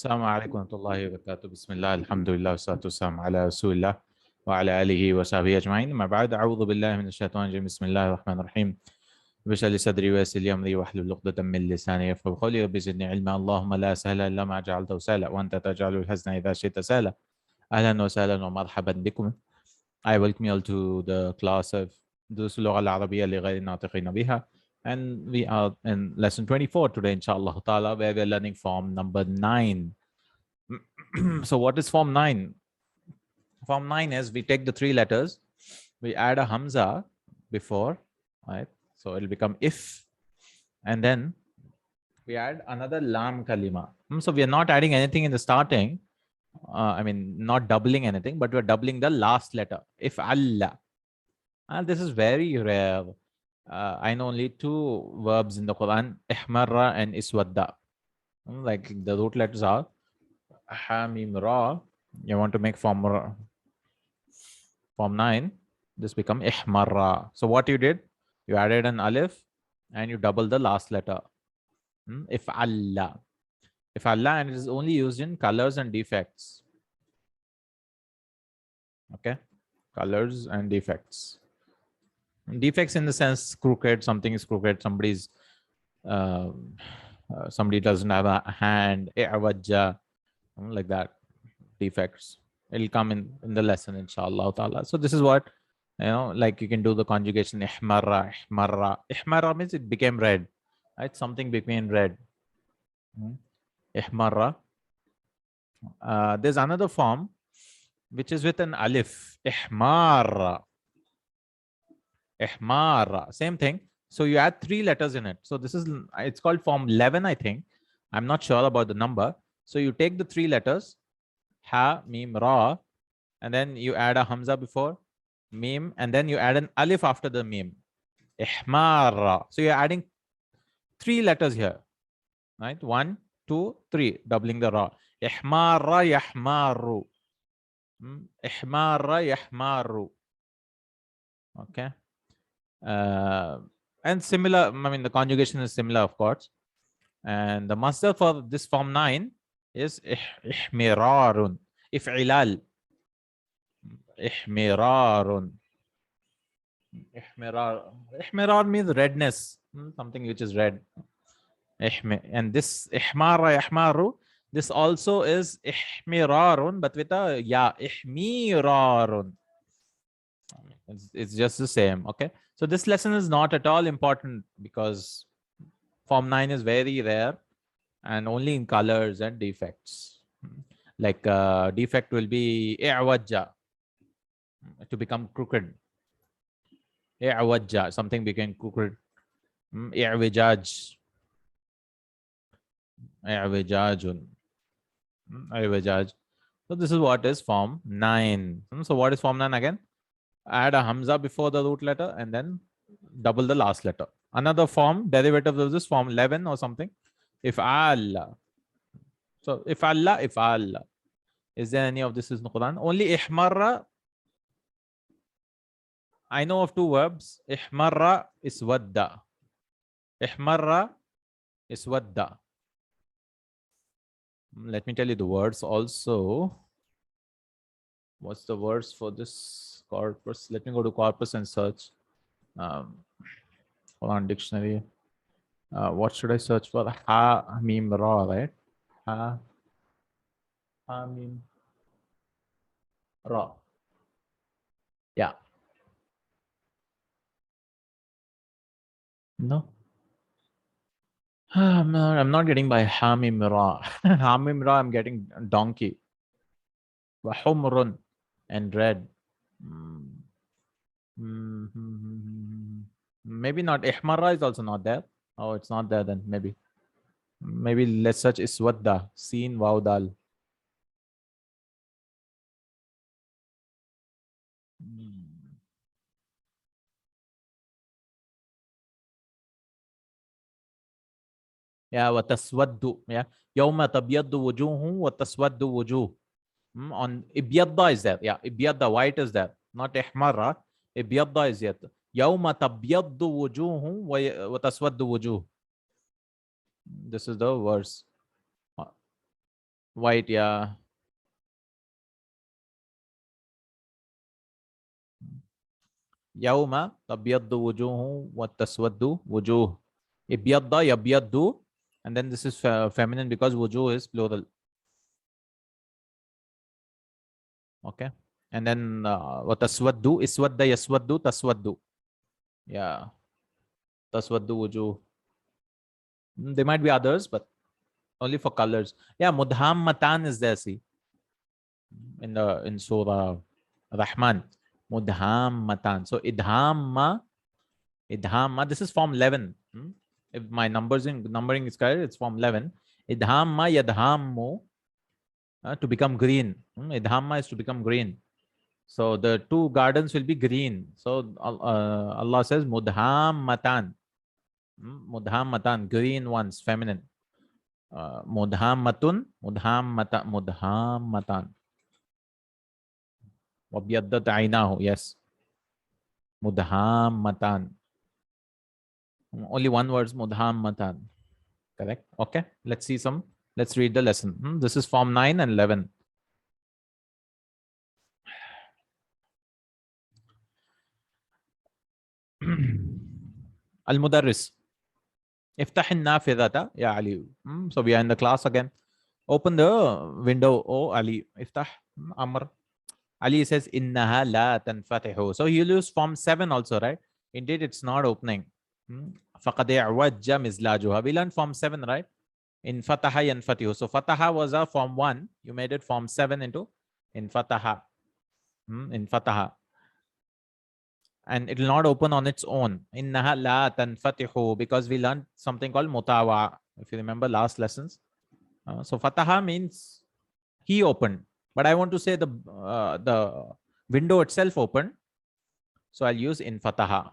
السلام عليكم ورحمة الله وبركاته. بسم الله الحمد لله والصلاة والسلام على رسول الله وعلى آله وصحبه أجمعين. ما بعد، أعوذ بالله من الشيطان الرجيم. بسم الله الرحمن الرحيم. اشرح لي صدري ويسر لي أمري واحلل عقدة من لساني يفقهوا قولي. رب زدني علما. اللهم لا سهل إلا ما جعلته سهلا وأنت تجعل الحزن إذا شئت سهلا. أهلا وسهلا ومرحبا بكم. I welcome you all to the class of دروس اللغة العربية لغير الناطقين بها. And we are in lesson 24 today, inshallah ta'ala, where we are learning form number 9. So what is form 9? Form 9 is we take the three letters, we add a hamza before, right? So it'll become if, and then we add another lam kalima. So we are not adding anything in the starting. I mean, not doubling anything, but we're doubling the last letter. If Allah. And this is very rare. I know only two verbs in the Quran, ihmarra and iswadda. Like the root letters are ha, mim, ra. You want to make form 9, this become ihmarra. So what you did, you added an alif and you double the last letter. If Allah. If Allah, and it is only used in colors and defects. Okay, colors and defects. Defects in the sense crooked, something is crooked, somebody doesn't have a hand, i'wajja, like that. Defects. It'll come in the lesson, inshallah ta'ala. So this is what, like you can do the conjugation ihmarra, ihmarra. Ihmarra means it became red, right? Something became red. Ihmarra. There's another form which is with an alif. Ihmarra. Ihmarra. Same thing. So you add three letters in it. So this is, it's called form 11, I think. I'm not sure about the number. So you take the three letters, ha, mim, ra, and then you add a hamza before, mim, and then you add an alif after the mim. Ihmarra. So you're adding three letters here, right? 1, 2, 3, doubling the ra. Ihmarra, yahmarru. Ihmarra, yahmarru. Okay. And similar, I mean, the conjugation is similar, of course. And the masdar for this form 9 is ihmirarun. If'ilal. Ihmirarun. Ihmirar means redness, something which is red. And this ihmara, ihmaru, this also is ihmirarun, but with a ya, ihmirarun. It's just the same. Okay. So this lesson is not at all important because form 9 is very rare and only in colors and defects. Like defect will be i'wajja, to become crooked. I'wajja, something became crooked. I'wijaj. I'wijajun. I'wijaj. So this is what is form 9. So what is form 9 again? Add a hamza before the root letter and then double the last letter. Another form, derivative of this, form 11 or something. If Allah. So if Allah, if Allah. Is there any of this in the Quran? Only ihmarra. I know of two verbs. Ihmarra is wadda. Ihmarra is wadda. Let me tell you the words also. What's the words for this corpus? Let me go to corpus and search. Hold on, dictionary. What should I search for? Ha, mim, ra, right? Ha, mim, ra. Yeah. No. I'm not getting by ha, mim, ra. Ha, mim, ra, I'm getting donkey. Wahumrun and red. Maybe not. Ihmarra is also not there. Oh, it's not there then. Maybe let's search iswadda. Seen waw dal. Yeah, wa taswaddu. Yeah. Yawma tabyaddu wujuhum wa taswaddu wujuh. On ibyadda is there. Yeah, ibyadda, white is there. Not ihmarra. Ibyadda is yet. Yawma tabyaddu wujuhum wa taswaddu wujuh. This is the verse. White, yeah. يوم تبيض وجوه وتسود وجوه. إبيض يبيض, and then this is feminine because wujuh is plural. Okay, and then وتسود اسود يسود تسود. Yeah, تسود وجوه. There might be others, but only for colors. Yeah, mudhammatan is there. See, in Surah Rahman, mudhammatan. So idhamma. This is form 11. If my numbering is correct, it's form 11. Idhamma yadhammu, to become green. Idhamma is to become green. So the two gardens will be green. So Allah says mudhammatan. Mudhammatan, green ones, feminine. Mudhammatun, mudhammatan. Wabyaddat aynahu, yes. Mudhammatan. Only one word, mudhammatan. Correct. Okay. Let's see some. Let's read the lesson. This is form 9 and 11. Al-Mudarris. Iftah an-nafidhata, ya Ali. So we are in the class again. Open the window, oh Ali. Iftah, Amr. Ali says, Innaha la tanfatihu. So he'll use form 7 also, right? Indeed, it's not opening. Faqad i'wajja mizlajuha. We learned form 7, right? In fataha yanfatihu. So fataha was a form 1. You made it form 7 into in fataha. In fataha. And it will not open on its own. Innaha la tanfatihu. Because we learned something called mutawa. If you remember last lessons. So fataha means he opened. But I want to say the window itself opened. So I'll use in fataha.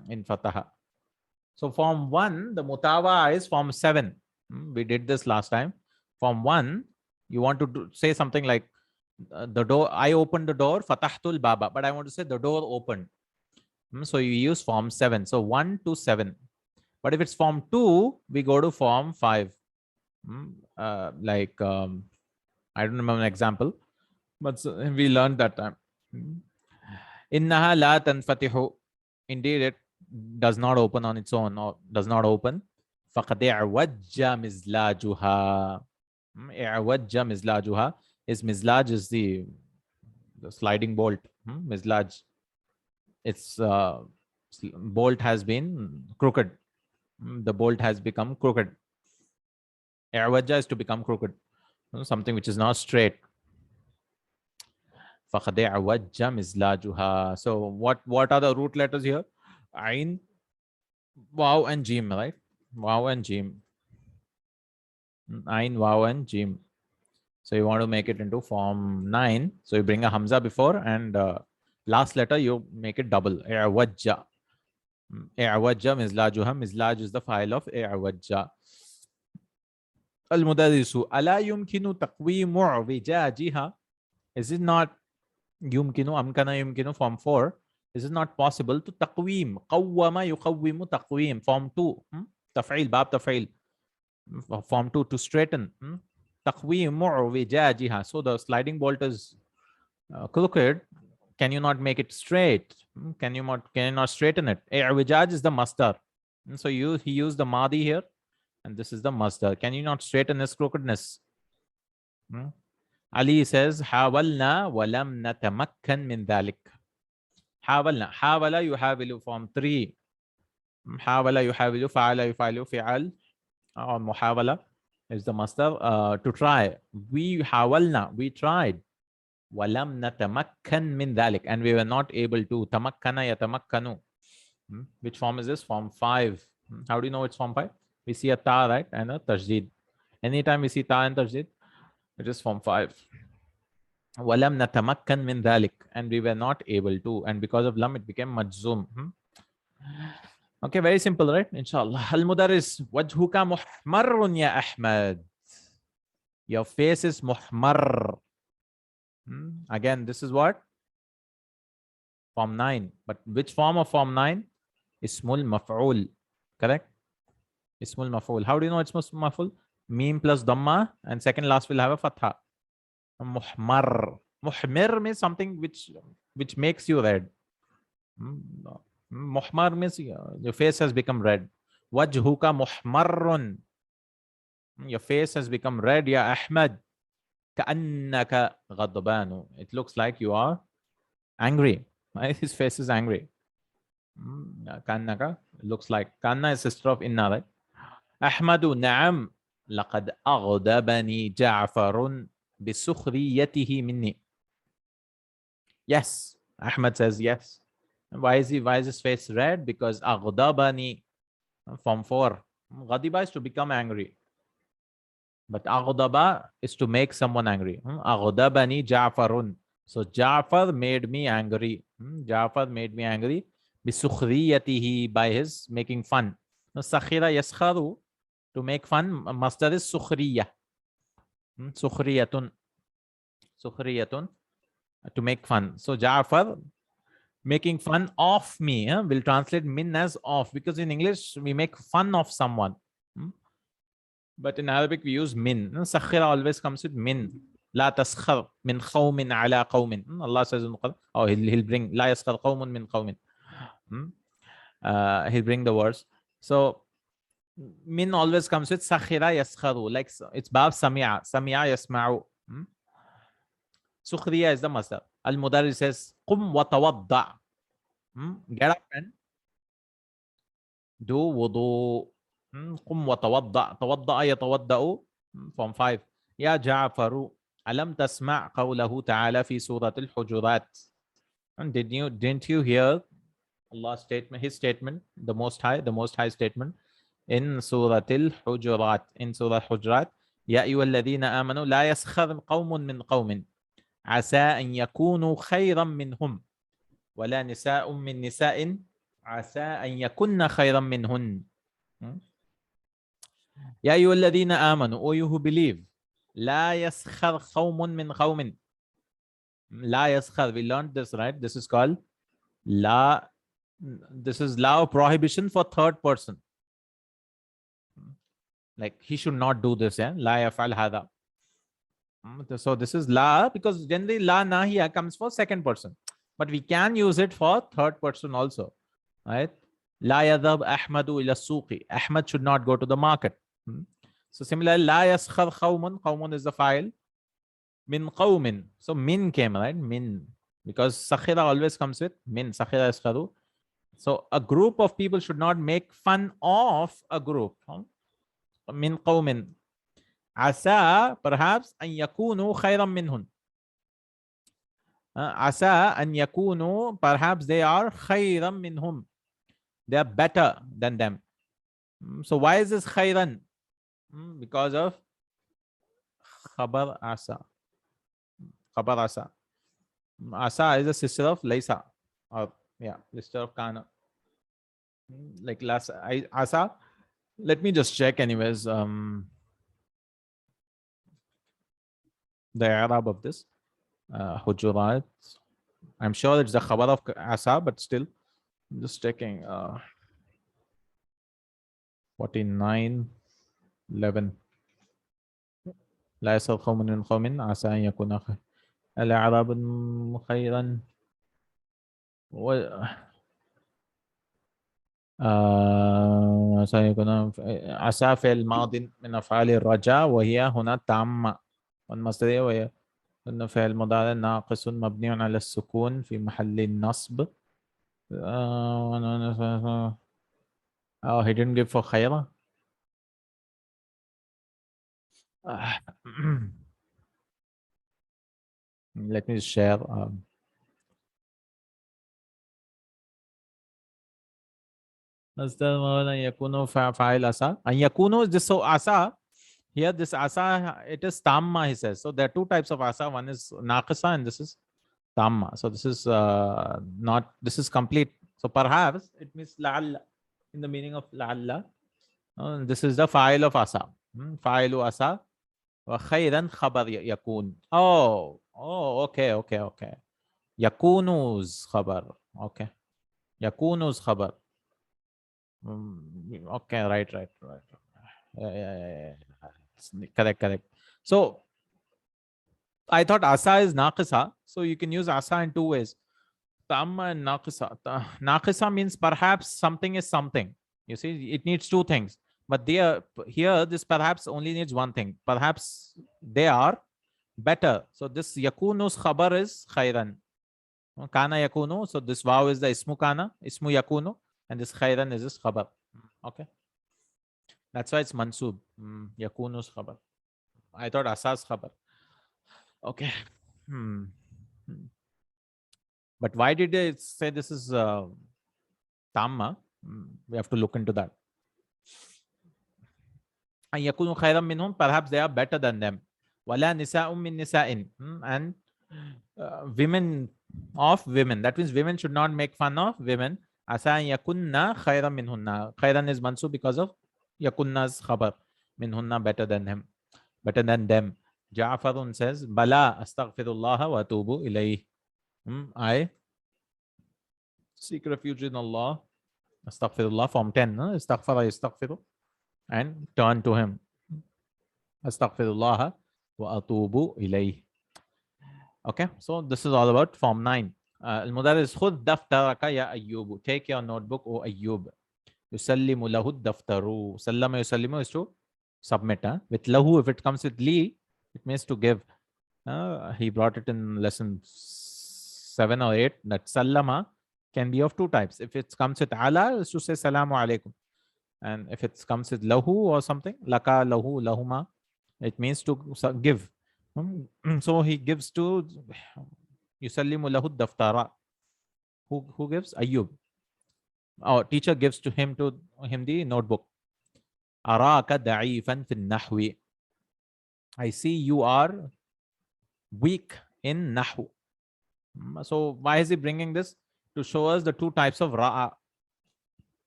In fataha. So form 1, the mutawa is form 7. We did this last time. Form 1, you want to say something like the door. I opened the door, fatahtul baba. But I want to say the door opened. So you use form 7. So 1 to 7. But if it's form 2, we go to form 5. I don't remember an example, but we learned that time. Innaha la tanfatihu. Indeed, it does not open on its own, or does not open. Faqad i'wajja mizlajuha. I'wajja mizlajuha is mizlaj is the sliding bolt. Mizlaj. Its bolt has been crooked. The bolt has become crooked. I'wajja is to become crooked. Something which is not straight. فَقَدْ عَوَجَّ مِزْلَاجُهَا. So what are the root letters here? Ain, Waw, and Jim, right? Waw and Jim. Ain, Waw, and Jim. So you want to make it into form 9. So you bring a Hamza before, and last letter you make it double. I'wajja. I'wajja mizlajuha. Mizlaj is the file of I'wajja. Al-Mudarrisu. Ala yumkinu taqweemu wijajiha. Is it not yumkinu, amkana yumkinu, form 4. Is it not possible to taqweem? Qawwama yuqawwimu taqweem. Form 2. Taf'il, bab taf'il. Form 2, to straighten. Taqweemu wijajiha. So the sliding bolt is crooked. Can you not make it straight? Can you not straighten it? I'wijaj is the masdar. So he used the madi here, and this is the masdar. Can you not straighten this crookedness? Ali says, Hawalna walam natamakkan min dhalik. Hawalna. Hawala yuhawilu, form 3. Hawala yuhawilu, fa'ala yufa'ilu, fi'al, or muhawala is the masdar. To try. We hawalna, we tried. Walam natamakkan min dhalik, and we were not able to. Tamakkana yatamakkanu. Which form is this? Form 5. How do you know it's form 5? We see a ta, right? And a tajdeed. Anytime we see ta and tajdeed, it is form 5. Walam natamakkan min dhalik, and we were not able to. And because of lam, it became majzoom. Okay, very simple, right? Inshallah. Al-Mudarris. Wajhuka muhmarrun ya Ahmad. Your face is muhmar. Again, this is what? Form 9. But which form of form 9? Ismul maf'ul. Correct? Ismul maf'ul. How do you know it's maf'ul? Meme plus dhamma, and second last will have a fatha. Muhmar. Muhmir means something which makes you red. Muhmar means your face has become red. Wajhuka muhmarrun. Your face has become red, ya Ahmad. Ka'annaka ghadbanu. It looks like you are angry. Right? His face is angry. Ka'annaka looks like. Kanna is sister of inna, right? Ahmadu na'am. لقد أغضبني جعفر بسخريته مني. Yes, Ahmad says yes. Why is his face red? Because أغضبني from 4. Ghadiba is to become angry. But أغضب is to make someone angry. أغضبني جعفر. So Ja'far made me angry. Ja'far made me angry. بسخريته, by his making fun. Sakhira yaskharu, to make fun. Masdar is sukhriya. Sukhriyatun. Sukhriyatun, to make fun. So Ja'far making fun of me will translate min as of, because in English we make fun of someone. But in Arabic we use min. Sakhira always comes with min. La taskhar min qawmin ala qawmin. Allah says in the Quran, oh, he'll bring la yaskhar qawmun min qawmin. He'll bring the words. So min always comes with sakhira yaskharu, like it's bab sami'a. Sami'a yasma'u. Sukhriya is the masdar. Al-Mudarris says, qum wa tawadda. Get up and do wudu. Qum wa tawadda. Tawadda yatawadda'u. From 5. Ya Ja'faru, alam tasma' qawlahu ta'ala fi surat al-Hujurat. And didn't you hear Allah's statement, his statement, the most high statement in Surah Al-Hujurat, in Surah Al-Hujurat, Ya ayyuhalladhina amanu la yaskhar qawmun min qawmin asa an yakunu khayran minhum wala nisa'un min nisa'in asa an yakunna khayran minhun. Ya ayyuhalladhina amanu, O you who believe, la yaskhar qawmun min qawmin. La yaskhar, we learned this, right? This is called la. This is la prohibition for third person. Like he should not do this. La yaf'al hada. So this is la, because generally la nahiya comes for second person, but we can use it for third person also, right? La yadhab Ahmadu ila suqi. Ahmad should not go to the market. So similarly, la yaskhar qawmun. Qawmun is the file. Min qawmin. So min came, right? Min, because sakhira always comes with min. Sakhira yaskharu. So a group of people should not make fun of a group. Min qawmin. Asa, perhaps, an yakunu khayran minhun. Asa an yakunu, perhaps they are khayran minhum. They are better than them. So why is this khayran? Because of khabar asa. Khabar asa. Asa is a sister of Laysa. Or, yeah, sister of Kana. Like last, asa. Let me just check anyways. The Arab of this. Hujurat. I'm sure it's the khabar of asa, but still, I'm just checking. 49:11. لا يسخر قوم من قوم عسى أن يكون الأعراب خيرا عسى يكون عسى فعل ماض من أفعال الرجاء وهي هنا تامة والمصدرية وهي أن فعل مضارع ناقص مبني على السكون في محل النصب. Oh, he didn't give for خيرا. Let me share. Yakunu fa'il asa. And yakunu is this, so asa. Here this asa, it is tamma, he says. So there are two types of asa. One is naqisa and this is tamma. So this is not, this is complete. So perhaps it means la'alla, in the meaning of la'alla. This is the fa'il of asa. Fa'ilu asa. Wa khayran khabar yakun. Oh, okay. Yakunu's khabar. Okay. Yakunu's khabar. Okay, right. Yeah. Correct. So I thought asa is naqisa, so you can use asa in two ways. Tamma and naqisa. Naqisa means perhaps something is something. You see, it needs two things. But here, this perhaps only needs one thing. Perhaps they are better. So this yakunus khabar is khairan. Kana yakunu. So this waw is the ismu kana, ismu yakunu, and this khairan is this khabar. Okay. That's why it's mansub. Yakunus khabar. I thought asas khabar. Okay. But why did they say this is tamma? We have to look into that. Yakunu khairan minhum. Perhaps they are better than them. Wala nisa'um min nisa'in. And women of women. That means women should not make fun of women. Asa yakunna khairan minhunna. Khairan is mansub because of yakunna's khabar. Minhunna, better than him. Better than them. Ja'farun says, Bala astaghfirullah wa atubu ilayh. I seek refuge in Allah. Astaghfirullah, form 10. Astaghfara yastaghfiru. And turn to him. Astaghfirullah wa atubu ilayh. Okay, so this is all about form 9. Al-Mudarris, khud daftaraka ya Ayyubu. Take your notebook, O Ayyub. Yusallimu lahu daftaru. Sallama yusallimu is to submit. With lahu, if it comes with li, it means to give. He brought it in lesson 7 or 8 that sallama can be of two types. If it comes with ala, is to say salamu alaikum. And if it comes with lahu or something, laka, lahu, lahuma, it means to give. So he gives to yusallimu lahu daftara. Who gives? Ayyub. Our teacher gives to him the notebook. Araka da'ifan fin nahwi. I see you are weak in nahu. So why is he bringing this? To show us the two types of ra'a.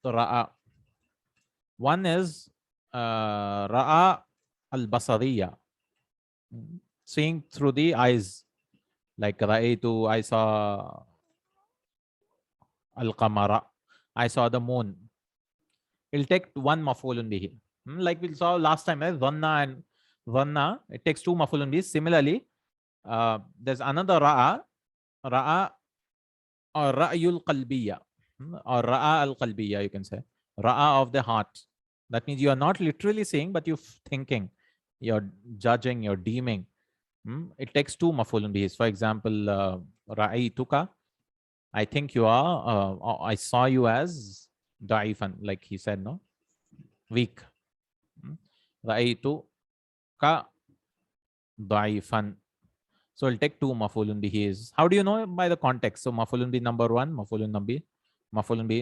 So ra'a. One is ra'a al-basariya. Seeing through the eyes. Like ra'aytu, I saw al-qamara. I saw the moon. It'll take one maf'ulun bihi. Like we saw last time, dhanna and dhanna, it takes two maf'ulun bihi. Similarly, there's another ra'a or ra'yul qalbiya, or ra'a al-qalbiya, you can say. Ra'a of the heart. That means you are not literally saying, but you're thinking, you're judging, you're deeming. It takes two maf'ulun bihis. For example, ra'aytuka, I think you are, I saw you as da'ifan, like he said, no? Weak. Ra'aytuka da'ifan. So it'll take two maf'ulun bihis. How do you know? By the context. So maf'ulun bi number 1, maf'ulun bi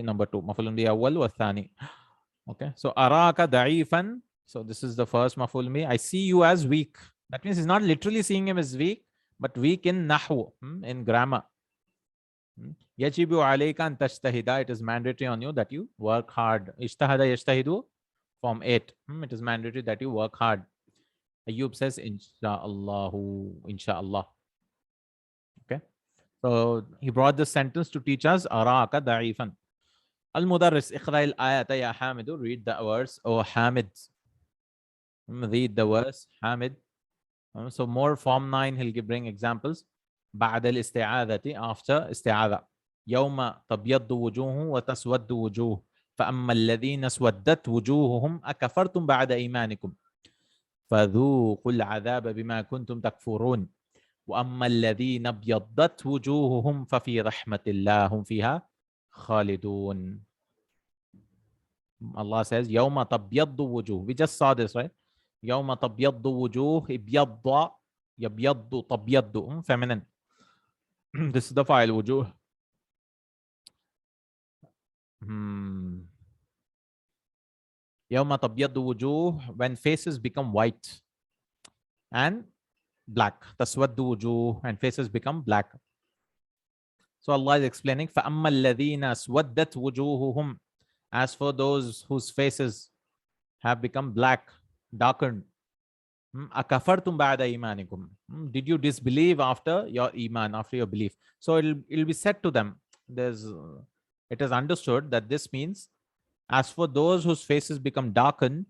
number 2, maf'ulun bi awwal wa thani. Okay. So araka da'ifan. So this is the first maf'ulun bi. I see you as weak. That means he's not literally seeing him as weak, but weak in nahwu, in grammar. Yajibu alayka an tashtahida. It is mandatory on you that you work hard. Ishtahada yashtahidu, form 8. It is mandatory that you work hard. Ayyub says, Insha'Allah. Okay. So he brought this sentence to teach us, Araka da'ifan. Al-Mudarris, iqra al-ayata ya Hamidu. Read the verse, O Hamid. Read the verse, Hamid. So more form 9, he'll bring examples. بعد الاستعاذة, after استعاذة. يوم تبيض وجوه وتسود وجوه فأما الذين اسودت وجوههم أكفرتم بعد إيمانكم فذوقوا العذاب بما كنتم تكفرون وأما الذين ابيضت وجوههم ففي رحمة الله هم فيها خالدون. Allah says يوم تبيض وجوه. We just saw this, right? يوم تبيض وجوه, ابيض يبيض تبيض, feminine. This is the file wujuh. Yawma tabyaddu wujuh, when faces become white and black. Taswaddu wujuh, and faces become black. So Allah is explaining, فَأَمَّا الَّذِينَ اسْوَدَّتْ وُجُوهُهُمْ, as for those whose faces have become black, darkened. Akafartum ba'da imanikum. Did you disbelieve after your iman, after your belief? So it'll be said to them. It is understood that this means, as for those whose faces become darkened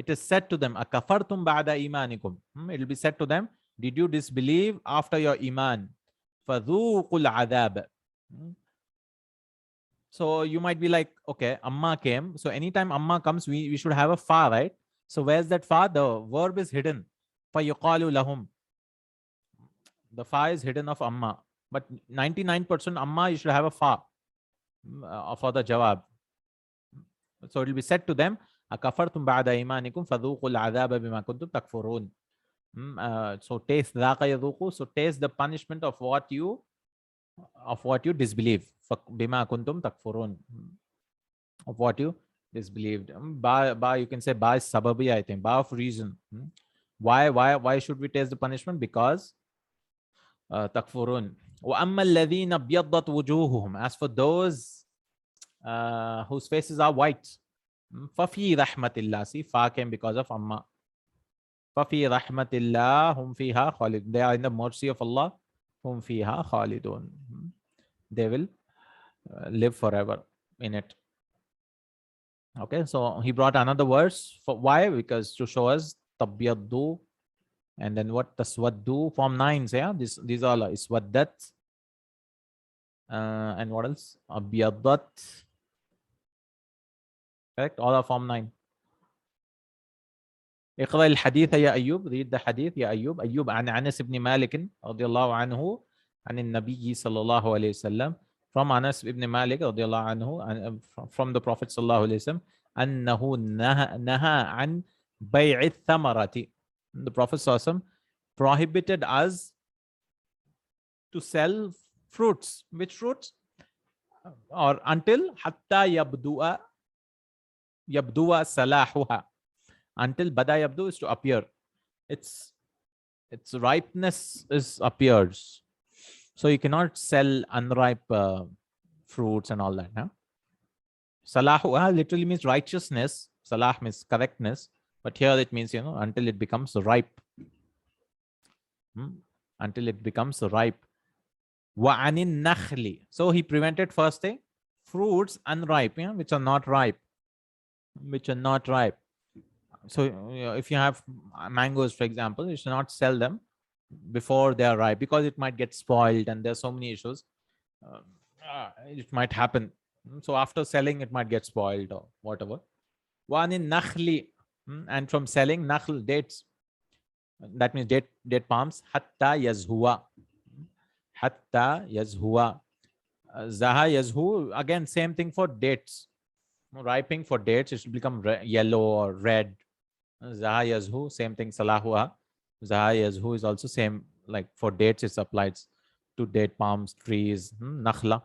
it is said to them, akafartum ba'da imanikum. It will be said to them, did you disbelieve after your iman? Fadhuqul adhab. So you might be like, okay, amma came. So anytime amma comes, we should have a fa, right? So where's that fa? The verb is hidden. Fayuqalu lahum. The fa is hidden of amma. But 99% amma, you should have a fa for the jawab. So it will be said to them, akafartum ba'da imanikum fadhuqul adhaba bima kuntum takfurun. So taste dhaqa yadhuqu. So taste the punishment of what you disbelieve. Bima kuntum takfurun. Of what you disbelieved. Ba, you can say ba is sababi, I think. Ba of reason. Why should we taste the punishment? Because takfurun. Wa amma alladhina biyaddat wujuhuhum. As for those whose faces are white. Fafi rahmatillah. See, fa came because of amma. Fafi rahmatillah hum fiha khalid. They are in the mercy of Allah. Hum fiha khalidun. They will live forever in it. Okay, so he brought another verse. For why? Because to show us tabyaddu, and then what? Taswaddu, form 9. Yeah, these are like iswaddat, and what else? Abyadat. Correct? All are form 9. اقرأ الحديث يا أيوب. Read the hadith يا أيوب. أيوب عن أنس بن مالك رضي الله عنه عن النبي صلى الله عليه وسلم. From Anas ibn Malik رضي الله عنه, from the Prophet صلى الله عليه وسلم, أنه نهى عن بيع الثمرة. The Prophet صلى الله عليه وسلم prohibited us to sell fruits. Which fruits? Or until حتى يبدو صلاحها. Until bada yabdu is to appear. Its ripeness appears. So you cannot sell unripe fruits and all that. Huh? Salahu literally means righteousness. Salah means correctness. But here it means, until it becomes ripe. Until it becomes ripe. Wa'anin nakhli. So he prevented first thing, fruits unripe, which are not ripe. So if you have mangoes, for example, you should not sell them before they are ripe, because it might get spoiled and there's so many issues. It might happen. So after selling, it might get spoiled or whatever. One in nakhli, and from selling nakhl, dates. That means date palms. Hatta yazhuwa. Zaha yazhu. Again, same thing for dates. Ripening for dates, it should become yellow or red. Zaha yazhu, same thing. Salahuha. Zaha yazhu is also same. Like for dates, it's applied to date palms, trees, nakhla.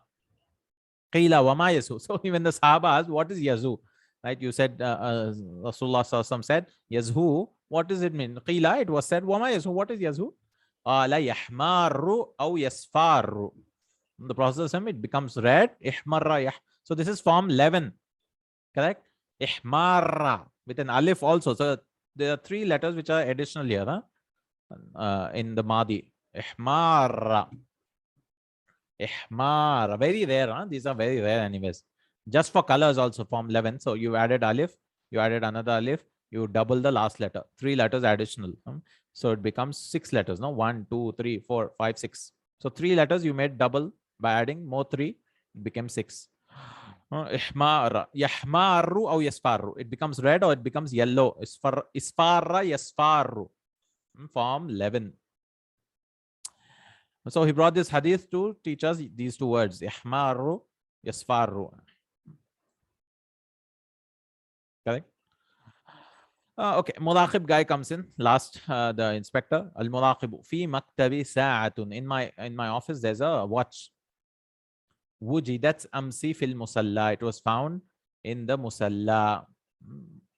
Qila wama yazhu. So even the Sahaba asked, what is yazhu? Right? You said, Rasulullah Sallallahu said, yazhu. What does it mean? Qila, it was said, wama yazhu. What is yazhu? La yahmaru aw yasfaru. The process, it becomes red. Ihmarra. So this is form 11. Correct? Ihmarra with an alif also. So there are 3 letters which are additional here in the Madi. Ihmarra. Very rare. These are very rare anyways. Just for colors also form 11. So you added alif, you added another alif, you double the last letter. 3 letters additional. So it becomes 6 letters. No, 1, 2, 3, 4, 5, 6. So 3 letters you made double by adding more 3. It became 6. Ihmara, yahmaru or yasfaru. It becomes red or it becomes yellow. Isfarra yasfaru. Form 11. So he brought this hadith to teach us these 2 words. Ihmaru, yasfaru. Correct? Okay, Muraqib guy comes in. Last, the inspector. Al-Muraqibu. Fi maktabi sa'atun. In my office, there's a watch. Wujidat amsi fil musalla. It was found in the musalla.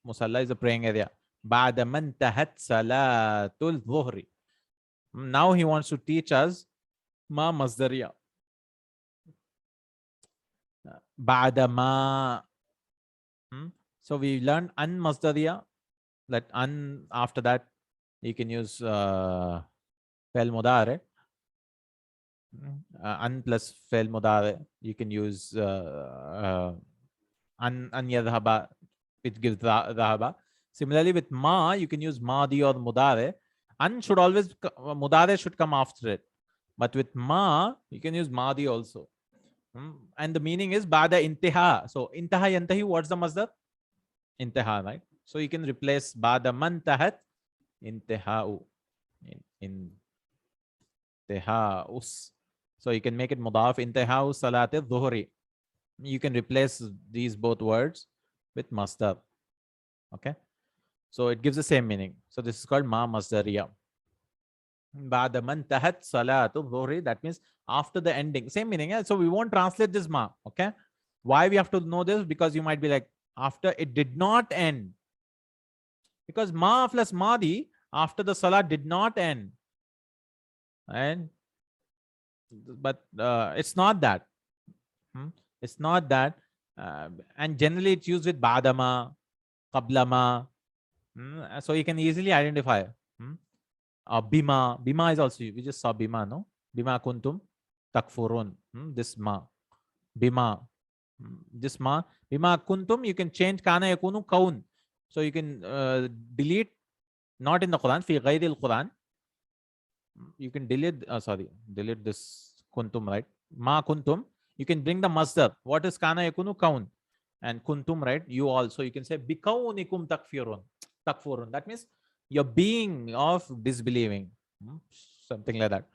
Musalla is a praying area. Ba'da man tahat salatul dhuhri. Now he wants to teach us ma masdariya. Ba'da ma. So we learned an masdariya. That an, after that you can use fail mudare. An plus fail mudare. You can use an yadhaba. It gives dhahaba. Similarly, with ma, you can use madi or mudare. An should always, mudare should come after it. But with ma, you can use madi also. And the meaning is ba'da intiha. So intaha yantahi, what's the masdar? Intiha, right? So you can replace ba'da man tahat intihau. Intihaus. So you can make it mudaf intihau salat dhuhri. You can replace these both words with masdar. Okay. So it gives the same meaning. So this is called ma masdariya. Ba'da man tahat salatu dhuhri. That means after the ending. Same meaning. Yeah? So we won't translate this ma. Okay. Why we have to know this? Because you might be like, after it did not end. Because ma plus madi, after the salah did not end. And but it's not that. It's not that. And generally it's used with badama, qablama. So you can easily identify. Bima. Bima is also, we just saw bima, no? Bima kuntum takfurun. This ma. Bima. This ma. Bima kuntum, you can change kana yakunu kaun. So you can delete, not in the Quran, fi ghayril Quran. You can delete, delete this kuntum, right? Ma kuntum. You can bring the masdar. What is kana yakunu kaun? And kuntum, right? You also, you can say bikaunikum takfurun. That means your being of disbelieving. Something like that.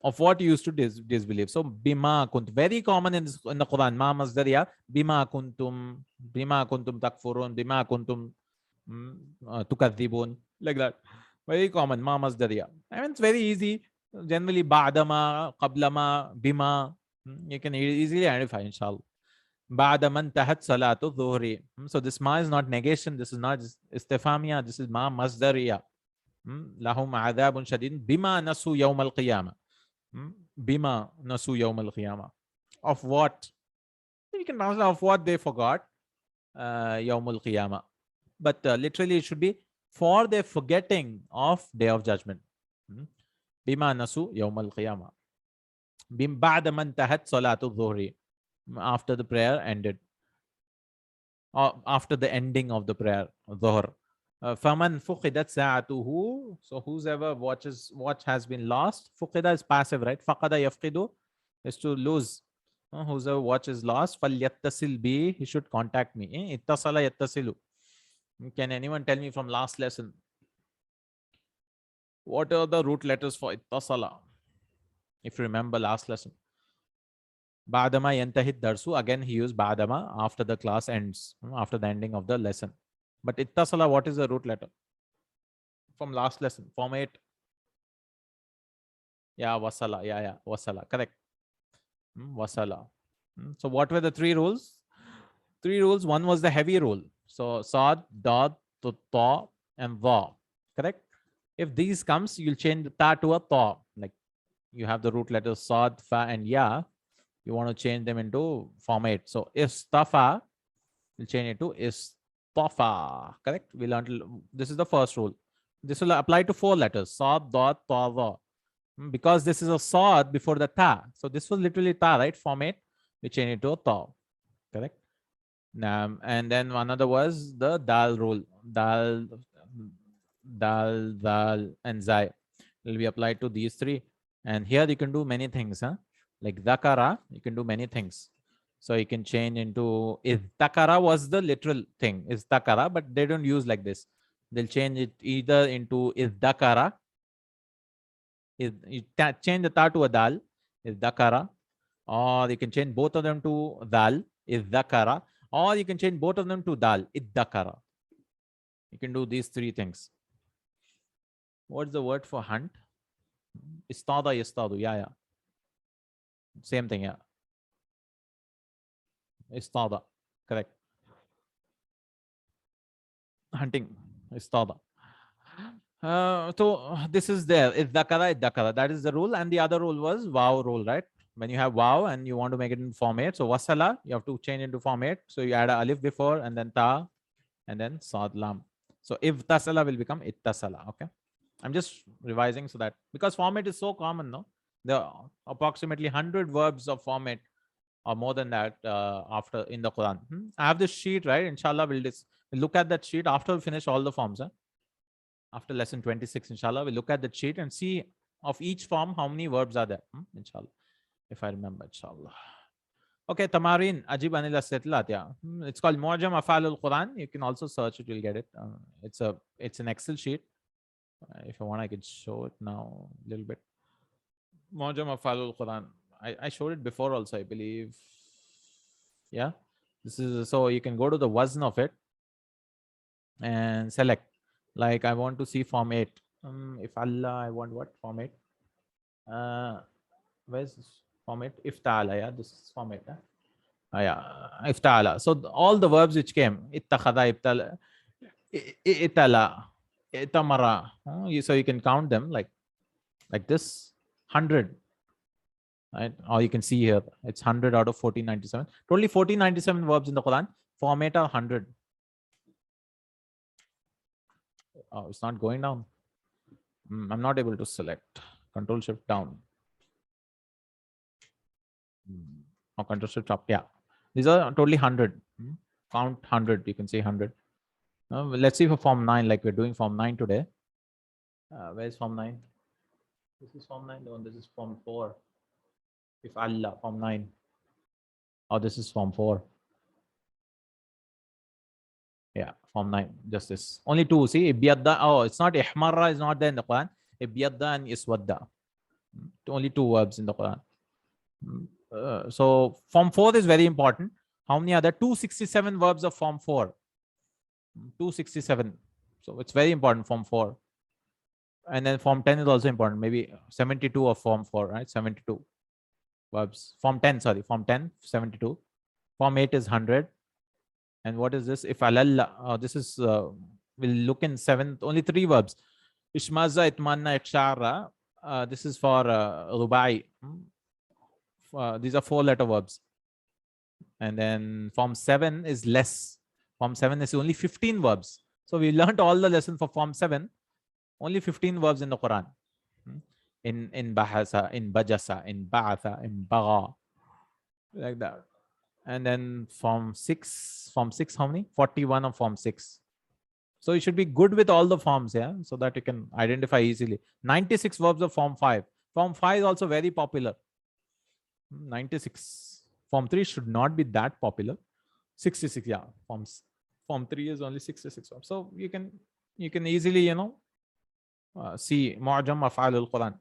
Of what you used to disbelieve. So bima kuntum. Very common in the Quran. Ma masdariya. Bima kuntum takfurun. Bima kuntum tukadhibun. Like that. Very common. Ma masdariya. I mean, it's very easy. Generally, ba'dama, qablama, bima. You can easily identify, inshallah. Ba'da man tahat salatu dhuhri. So this ma is not negation. This is not istifamiya. This is ma masdariya. Lahum adabun shadid. Bima nasu yawm al-qiyamah. Bima nasu yawm al-qiyamah. Of what? You can translate of what they forgot. Yawm al-qiyamah. But literally it should be for their forgetting of Day of Judgment. Bima nasu yawm al-qiyamah. Ba'da man tahat salatu dhuhri. After the prayer ended. Or after the ending of the prayer, dhuhr. Faman fuqidat sa'atuhu. So whoever watch has been lost. Fuqida is passive, right? Faqada yafqidu is to lose. Whoever watch is lost. Falyattasil bi. He should contact me. Ittasala yattasilu. Can anyone tell me from last lesson? What are the root letters for ittasala? If you remember last lesson. Ba'dama yantahid darsu. Again, he used ba'dama after the class ends, after the ending of the lesson. But ittasala, what is the root letter? From last lesson, form 8. Yeah, wasala. Yeah, wasala. Correct. Wasala. So what were the 3 rules? 3 rules. One was the heavy rule. So sad, dad, ta, and dha. Correct? If these comes, you'll change the ta to a ta. Like you have the root letters sad, fa, and ya. You want to change them into form 8. So istafa, we'll change it to istafa. Correct? We learned this is the first rule. This will apply to 4 letters. Sad, dad, ta, dha. Because this is a sad before the ta. So this was literally ta, right? Form 8. We change it to a ta. Correct? And then another was the dal rule. Dal, and zai will be applied to these 3. And here you can do many things. Like dhakara, you can do many things. So you can change into, if dhakara was the literal thing, is dhakara, but they don't use like this. They'll change it either into is dhakara. You change the ta to a dal, is dhakara. Or you can change both of them to dal, is dhakara. Or you can change both of them to dal, iddakara. You can do these 3 things. What's the word for hunt? Istada, yastadu. Yeah. Same thing, yeah. Istada. Correct. Hunting. Istada. So this is there. Iddakara. That is the rule. And the other rule was wow rule, right? When you have wow and you want to make it in form 8. So wasala, you have to change into form 8. So you add a alif before and then ta and then sad lam. So if tasala will become ittasala. Okay. I'm just revising so that because form 8 is so common, no? There are approximately 100 verbs of form 8 or more than that after in the Quran. I have this sheet, right? Inshallah, We'll look at that sheet after we finish all the forms. After lesson 26, inshallah, we'll look at the sheet and see of each form how many verbs are there. Inshallah, if I remember, inshallah. Okay, Tamarin, Ajib Anila Setlat, yeah. It's called Mu'jam Afal al-Quran. You can also search it, you'll get it. It's an Excel sheet. If you want, I can show it now a little bit. Mu'jam Afal al-Quran. I showed it before also, I believe. Yeah. This is, so you can go to the wazn of it and select. Like I want to see form 8. If Allah, I want what? Form 8. Where's this? Form 8? Ifta'ala, yeah. This is form 8. Yeah. Ifta'ala. So all the verbs which came, ittakhada, ibtala, itala, itamara. So you can count them like this, 100. Right? Or you can see here, it's 100 out of 1497. Totally 1497 verbs in the Quran. Form 8 are 100. Oh, it's not going down. I'm not able to select. Control Shift down. Or Control Shift up. Yeah. These are totally 100. Count 100. You can say 100. Let's see for form 9, like we're doing form 9 today. Where's form 9? This is form 9. No, this is form 4. If Allah, form 9. Oh, this is form 4. Yeah, form 9. Just this. Only 2. See, Ibyadda. Oh, it's not Ihmarra, is not there in the Quran. Ibyadda and Iswadda. Only 2 verbs in the Quran. So form 4 is very important. How many are there? 267 verbs of form 4. 267. So it's very important, form 4. And then form 10 is also important. Maybe 72 of form 4, right? 72 verbs. Form 10, sorry. Form 10, 72. Form 8 is 100. And what is this? If alalla, this is, we'll look in 7th, only 3 verbs. Ishmaza, itmanna, ikshara. This is for rubai. These are 4-letter verbs. And then form 7 is less. Form 7 is only 15 verbs. So we learned all the lesson for form 7. Only 15 verbs in the Quran. In bahasa, in bajasa, in ba'atha, in baga. Like that. And then form 6, how many? 41 of form 6. So you should be good with all the forms, yeah, so that you can identify easily. 96 verbs of form 5. Form 5 is also very popular. 96. Form 3 should not be that popular. 66, yeah. Form 3 is only 66 verbs. So you can easily, see Mu'jam Af'al al-Quran.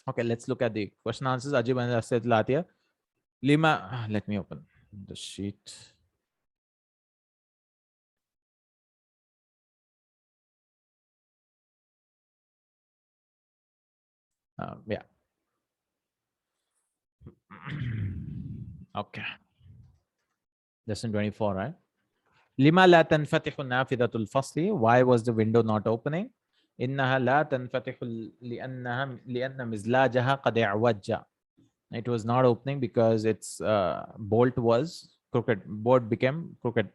Okay, let's look at the question answers. Ajib and said Latia. Lima, let me open the sheet. Yeah. Okay. Lesson 24, right? Lima la tanfatihu nafidatul fasli. Why was the window not opening? Innaha la tanfatihu lianna mizlajaha qad i'wajja. It was not opening because its bolt was crooked. Bolt became crooked.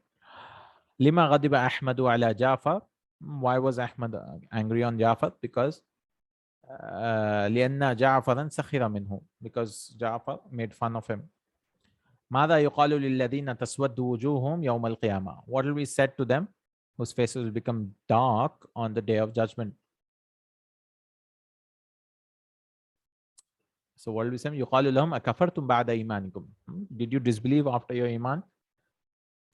Lima ghadiba Ahmadu ala Jafar. Why was Ahmad angry on Jafar? Because لأن جعفرا سخر منه. Because Jafar made fun of him. ماذا يقال للذين تسود وجوههم يوم القيامة. What will be said to them whose faces will become dark on the day of judgment? So what will be said? يقال لهم أكفرتم بعد إيمانكم. Did you disbelieve after your iman?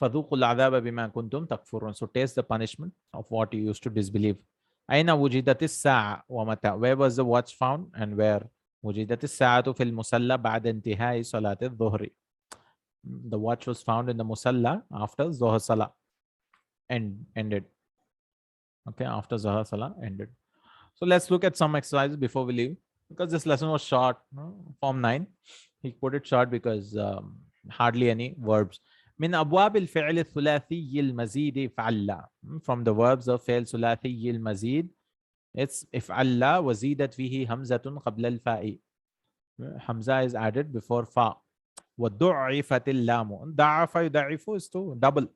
فذوقوا العذاب بما كنتم تكفرون. So taste the punishment of what you used to disbelieve. أين وجدت الساعة ومتى. Where was the watch found and where? وجدت الساعة في المصلى بعد انتهاء صلاة الظهر. The watch was found in the musalla after Zohar Salah ended. Okay, after Zohar Salah ended. So let's look at some exercises before we leave. Because this lesson was short, form 9. He put it short because hardly any verbs. من أبواب الفعل الثلاثي المزيد فعل. From the verbs of فعل ثلاثي المزيد, it's افعل وزيدت فيه همزة قبل الفاء. Hamza is added before fa. وضعفت اللام. ضعف يضعف is to double.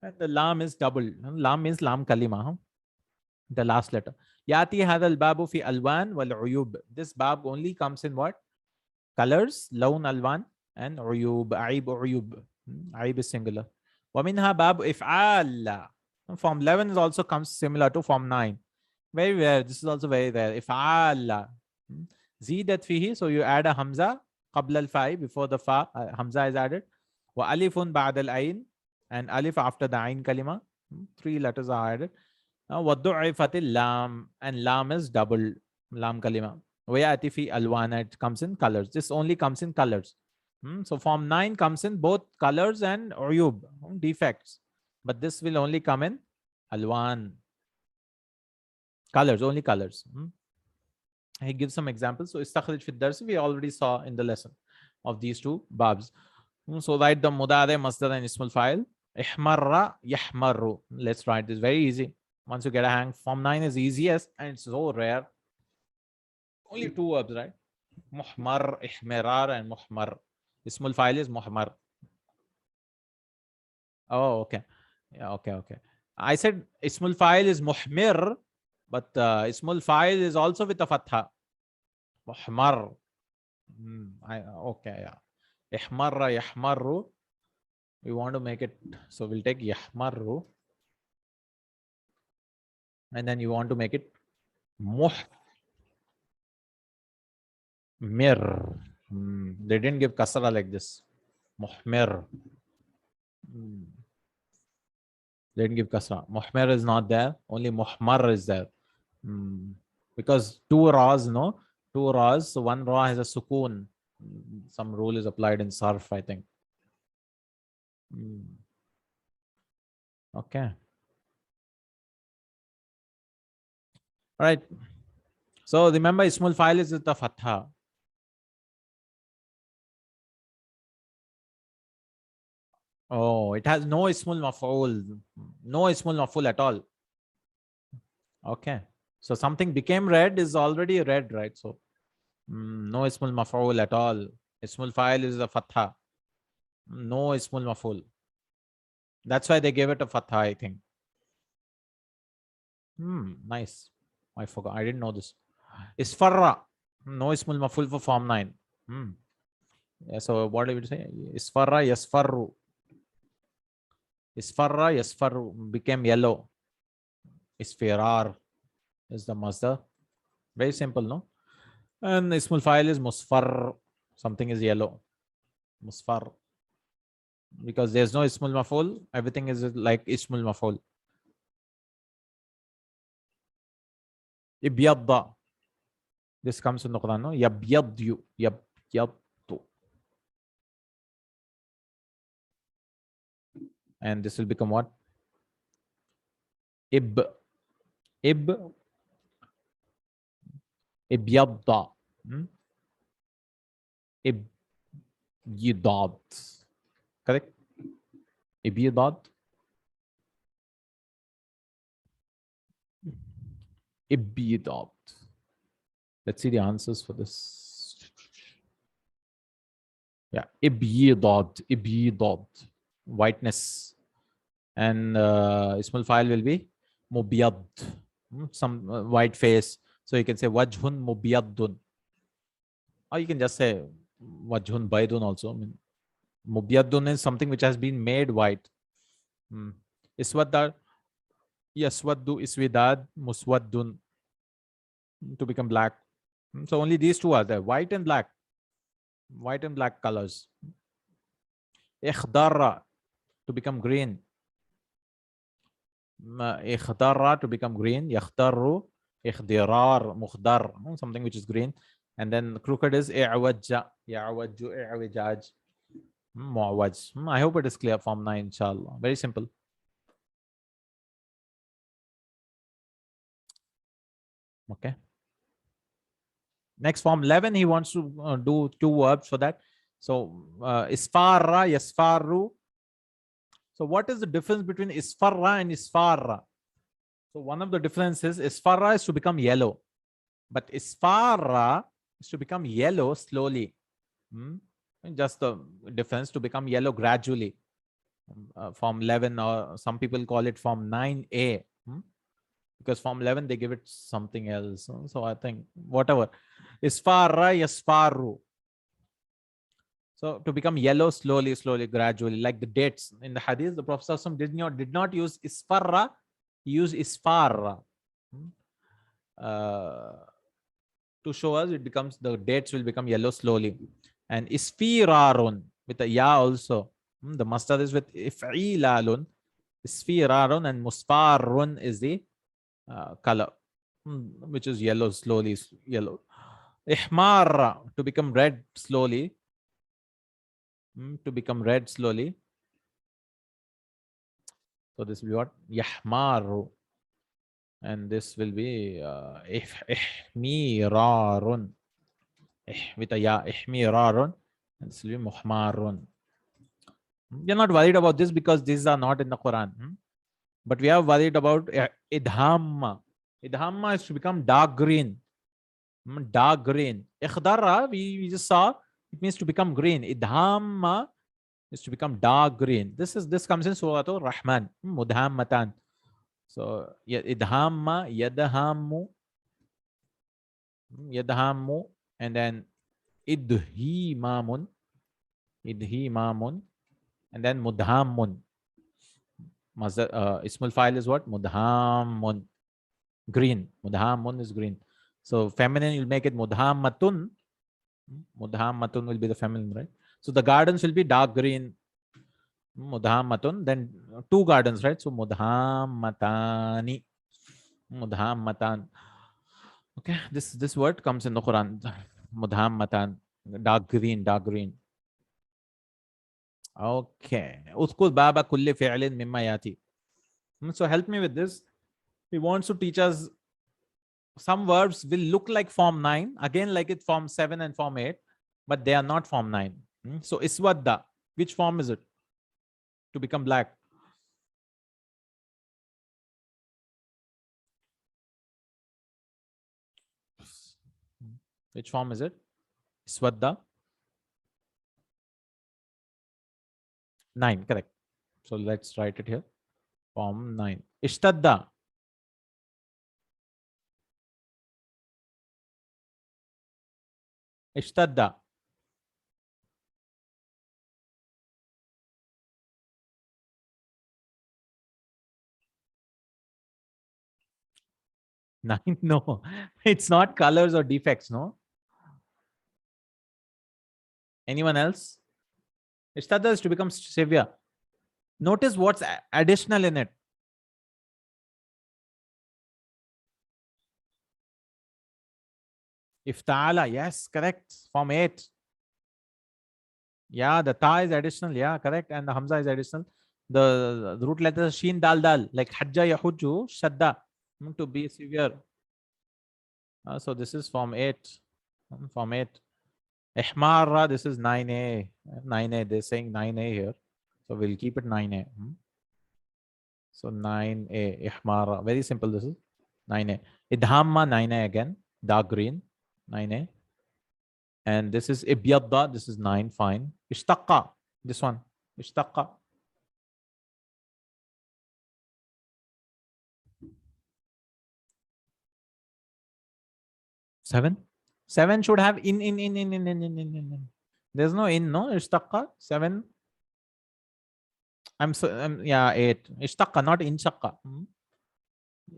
And the lam is double. Lam means lam kalima. The last letter. يأتي هذا الباب في ألوان والعيوب. This bab only comes in what? Colors, لون ألوان, and عيوب. عيب عيوب. عيب is singular. ومنها باب إفعال. Form 11 is also comes similar to form 9. Very rare. This is also very rare. إفعال. زيدت فيه. So you add a hamza قبل الفاء, before the fa, hamza is added. وألف بعد العين, and alif after the ain kalima. 3 letters are added. وضعفت اللام, and lam is doubled. Lam kalima. ويأتي في ألوان, it comes in colors. This only comes in colors. So form 9 comes in both colors and uyub, defects. But this will only come in alwan, colors, only colors. He gives some examples. So istakhrij fi dars, we already saw in the lesson of these two babs. So write the mudare, masdar and ismul fa'il. Ihmarra, yahmarru. Let's write this. Very easy. Once you get a hang, form 9 is easiest and it's so rare. Only 2 verbs, right? Muhmar, ihmirar, and muhmar. Ismul fa'il is muhmar. Oh, okay. Yeah, okay. I said ismul fa'il is muhmir, but ismul fa'il is also with a fatha. Muhmar. Okay, yeah. Ihmarra, yahmarru. We want to make it, so we'll take yahmarru. And then you want to make it muhmir. They didn't give kasra like this. Muhmir. They didn't give kasra. Muhmir is not there. Only muhmar is there. Because 2 ra's, no? 2 ra's. So 1 ra has a sukoon. Some rule is applied in sarf, I think. Okay. All right. So remember, ismul fa'il is with the fatha. Oh, it has no ismul maf'ul. No ismul maf'ul at all. Okay. So something became red is already red, right? So no ismul maf'ul at all. Ismul fa'il is the fatha. No ismul maf'ul. That's why they gave it a fatha, I think. Nice. I forgot. I didn't know this. Isfarra. No ismul maf'ul for form 9. Yeah, so what do you say? Isfarra yasfarru. Isfarra yasfarru became yellow. Isfirar is the masdar. Very simple, no? And ismul fa'il is musfar. Something is yellow. Musfar. Because there's no ismul maf'ul, everything is like ismul maf'ul. Ibyadda. This comes in the Quran, no? Yabyadyu. Yabyaddu. And this will become what? Ibyadda. Ibyadad. Correct? Ibyadad. Ibyadad. Let's see the answers for this. Yeah, Ibyadad. Whiteness. And ismul fa'il will be mubiyad. Some white face. So you can say wajhun mubiyadun. Or you can just say wajhun baydun also. I mean, mubiyadun is something which has been made white. Iswadad. Yaswaddu iswidad muswaddun. To become black. So only these two are there. White and black. White and black colors. Ikhdarra. To become green. Ikhdarra to become green. Yakhdarru. Ikhdirar. Mukhdar. Something which is green. And then crooked is i'wajja. Ya'wajju i'wijaj. Mu'awaj. I hope it is clear. Form 9, inshallah. Very simple. Okay. Next, form 11, he wants to do 2 verbs for that. So isfarra, yasfarru. So what is the difference between isfarra and isfarra? So one of the differences, isfarra is to become yellow, but isfarra is to become yellow slowly. Just the difference, to become yellow gradually. Form 11, or some people call it form 9a. Because form 11 they give it something else. So I think whatever. Isfarra yasfarru. So to become yellow slowly, slowly, gradually, like the dates in the hadith, the Prophet ﷺ did not use isfarra, he used isfarra. To show us it becomes, the dates will become yellow slowly. And isfirarun with a ya also. The masdar is with if'ilalun, isfirarun, and musfarun is the color, which is yellow slowly, yellow. Ihmar, to become red slowly. To become red slowly. So this will be what? Yahmaru. And this will be ihmirarun. With a ya, ihmirarun. And this will be muhmarun. You're not worried about this because these are not in the Quran. But we are worried about idhamma. Idhamma is to become dark green. Dark green. Ikhdara, we just saw, it means to become green. Idhamma is to become dark green. This comes in Surah Al-Rahman. Mudhammatan. So idhamma, yadhammu, and then idhimamun, and then mudhammun. Ismul file is what? Mudhammun. Green. Mudhammun is green. So feminine, you'll make it mudhammatun. Mudhammatun will be the feminine, right? So the gardens will be dark green. Mudhammatun. Then two gardens, right? So mudhammatani. Mudhammatan. Okay, this word comes in the Quran. Mudhammatan. Dark green, dark green. Okay. Udkhul baba kulli fi'lin mimma yati. So help me with this. He wants to teach us some verbs will look like form 9, again like it form 7 and form 8, but they are not form 9. So iswadda, which form is it? To become black. Which form is it? Iswadda. 9, correct. So let's write it here. Form 9. Ishtadda. Ishtadda. Nine, no. It's not colors or defects, no? Anyone else? Ishtadda is to become severe. Notice what's additional in it. Iftala, yes, correct. Form 8. Yeah, the ta is additional. Yeah, correct. And the hamza is additional. The root letters sheen dal dal, like hajja yahujju shadda, to be severe. So this is form 8. Form 8. Ihmara, this is 9a. 9a, they're saying 9a here. So we'll keep it 9a. So 9a, ihmara. Very simple, this is 9a. Idhamma, 9a again. Dark green, 9a. And this is ibyadda, this is 9, fine. Ishtaqqa, this one. Ishtaqqa. Seven should have in. There's no in, no? Ishtaqqa, 7. Yeah, 8. Ishtaqqa, not inshaqqa.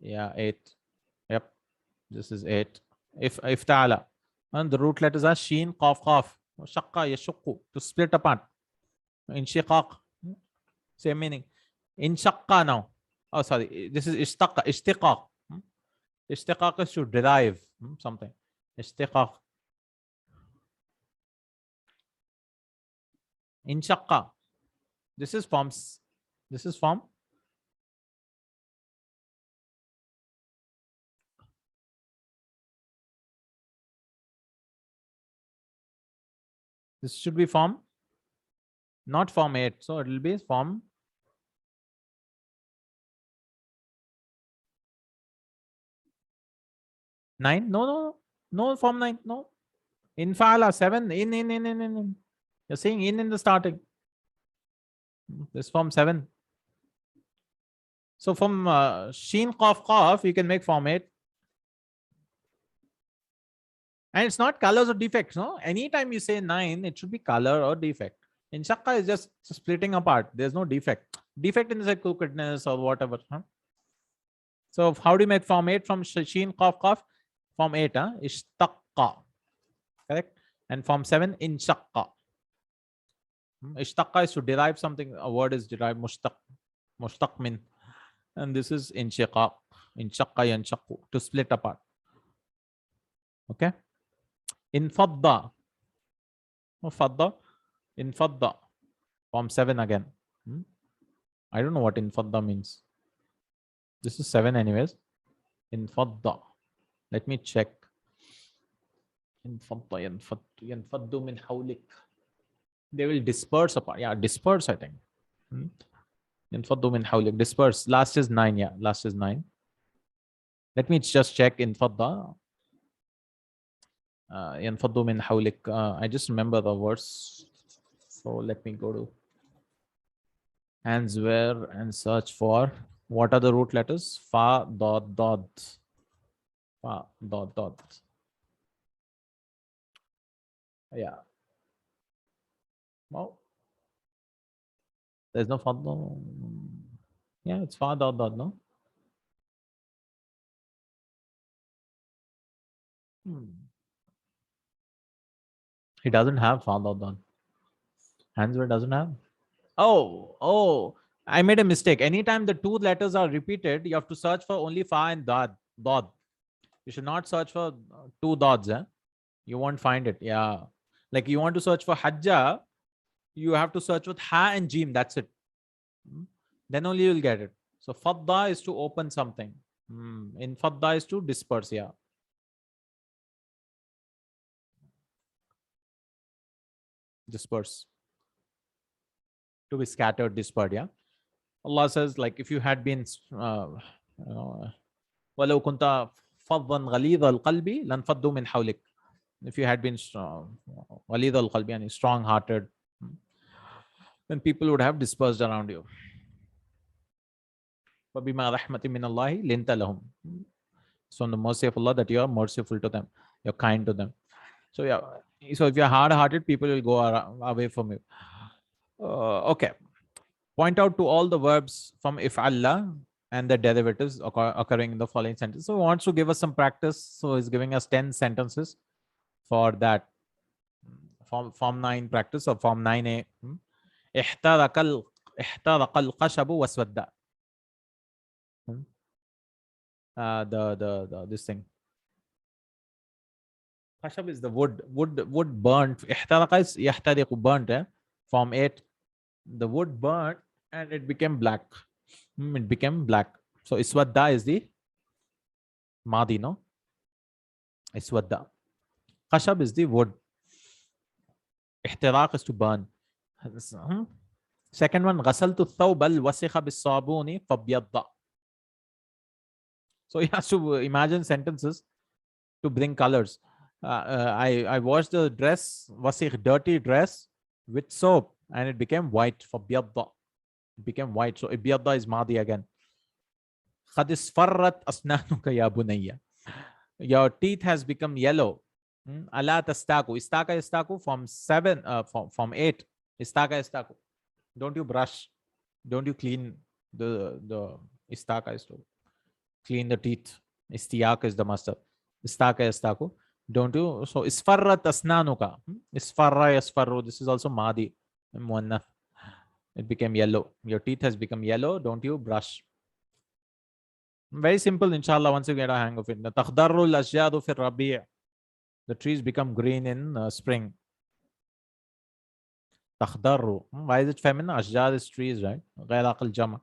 Yeah, 8. Yep. This is 8. If ta'ala. And the root letters are sheen, qaf, qaf. Shaqqa, yashukku, to split apart. Inshiqaq, same meaning. Inshaqqa now. Oh, sorry. This is ishtaqqa, ishtiqaq. Ishtiqaq is to derive something. Ishtiqaq. Inshaqqa. This is forms. This is form. This should be form, not form 8. So it will be form 9. No, form 9. No. Infala 7. In. You're saying in the starting. This form 7. So from sheen, qaf, qaf, you can make form 8. And it's not colors or defects, no? Anytime you say 9, it should be color or defect. In shakka is just splitting apart. There's no defect. Defect in the crookedness or whatever. Huh? So how do you make form 8 from sheen, qaf, qaf? Form 8, huh? Ishtaqqa. Correct? And form 7, inshaqqa. Ishtaqqa is to derive something. A word is derived mushtaq. Mushtaq min. And this is inshiqaq. Inshaqqa yanshaqu. To split apart. Okay? Infadda. Fadda. Infadda. Form 7 again. I don't know what infadda means. This is 7 anyways. Infadda. Let me check. Infadda, yanfaddu min hawlik. They will disperse apart. Yeah, disperse, I think. Infaddu min hawlik. Disperse. Last is 9. Yeah, last is 9. Let me just check infadda. Yanfaddu min hawlik. I just remember the verse. So let me go to Answer and search for what are the root letters? Fa, dot, dot. Fa, dot, dot. Yeah. Well, there's no fa. Yeah, it's fa, dot, dot, no? He doesn't have fa, dot, dot. Answer doesn't have. Oh, I made a mistake. Anytime the two letters are repeated, you have to search for only fa and dad. Dod. You should not search for two dots. You won't find it. Yeah. Like you want to search for hajja, you have to search with ha and jim. That's it. Then only you'll get it. So fadda is to open something. In fadda is to disperse. Yeah. Disperse. To be scattered, dispersed. Yeah. Allah says, like, if you had been وَلَوْ كُنْتَ فَضًّا غَلِيظَ الْقَلْبِ لَانْفَضُّوا مِنْ حَوْلِكَ. If you had been غَلِيظَ الْقَلْبِ, and strong-hearted, then people would have dispersed around you. فَبِمَا رَحْمَةٍ مِّنَ اللَّهِ لِنْتَ لَهُمْ. So on the mercy of Allah, that you are merciful to them, you're kind to them. So yeah, so if you're hard-hearted, people will go away from you. Okay. Point out to all the verbs from if'alla and the derivatives occurring in the following sentence. So he wants to give us some practice. So he's giving us 10 sentences for that. Form 9 practice or form 9a. احترق الخشب واسود. This thing. Khashab is the wood. Wood burnt. احترق is يحترق, burnt. Form 8. The wood burnt and it became black. It became black. So iswadda is the madi, no? Iswadda. Khashab is the wood. Ihtiraq is to burn. Second one, ghasaltu thawb al-wasikha bis-sabuni fabyadda. So he has to imagine sentences to bring colors. I washed the dress, wasikh, dirty dress, with soap, and it became white. Fabyadda. It became white. So ibyadda is madi again. Qad isfarrat asnanuka ya bunayya. Your teeth has become yellow. Ala tastaku. Istaka from 7, from 8. Istaka. Don't you brush? Don't you clean the istaka is to clean the teeth. Istiyak is the master. Istaka. Don't you? So isfarrat asnanuka. Isfarra yasfarru. This is also madi. Muannath. It became yellow. Your teeth has become yellow. Don't you brush? Very simple, inshallah, once you get a hang of it. Takhdarul ashjadu fi rabi'. The trees become green in spring. Takhdaru. Why is it feminine? Ashjar is trees, right? Ghair aqal jama.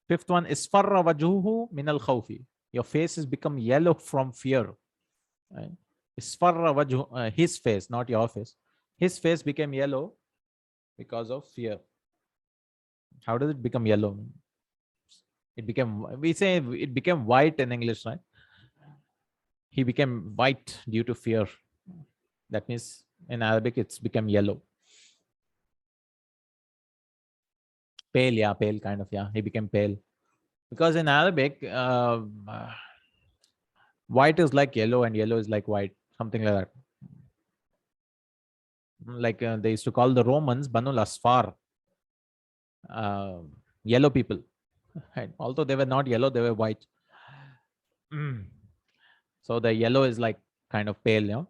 Fifth one, isfarra wajhuhu min al khawfi. Your face has become yellow from fear. Right? Isfarra wajhu, his face, not your face. His face became yellow because of fear. How does it become yellow? It became, we say it became white in English, right? He became white due to fear. That means in Arabic, it's become yellow. Pale, yeah, pale kind of, yeah. He became pale. Because in Arabic, White is like yellow and yellow is like white, something like that. Like they used to call the Romans Banul Asfar, yellow people. And although they were not yellow, they were white. So the yellow is like kind of pale, you know.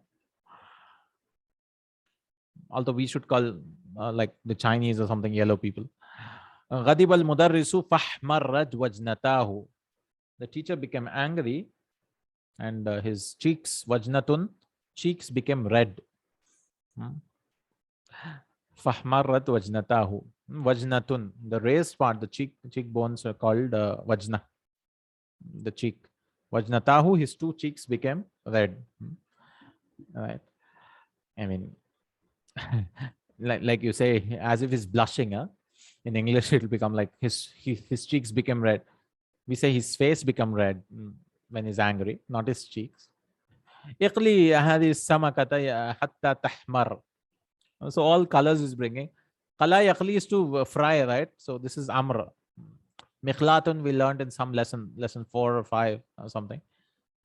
Although we should call like the Chinese or something yellow people. غضب المدرس فاحمرت وجنتاه. The teacher became angry and his cheeks, wajnatun, cheeks became red. Fahmarrat wajnatahu. Wajnatun, the raised part, the cheekbones are called wajna, the cheek. Wajnatahu, his two cheeks became red. Right. I mean, like you say, as if he's blushing. Huh? In English, it'll become like his cheeks became red. We say his face become red when he's angry, not his cheeks. اقلي هذه السمكة حتى تحمر. So all colors is bringing. Qala yaqli is to fry, right? So this is amr. Mikhlatun we learned in some lesson 4 or 5 or something.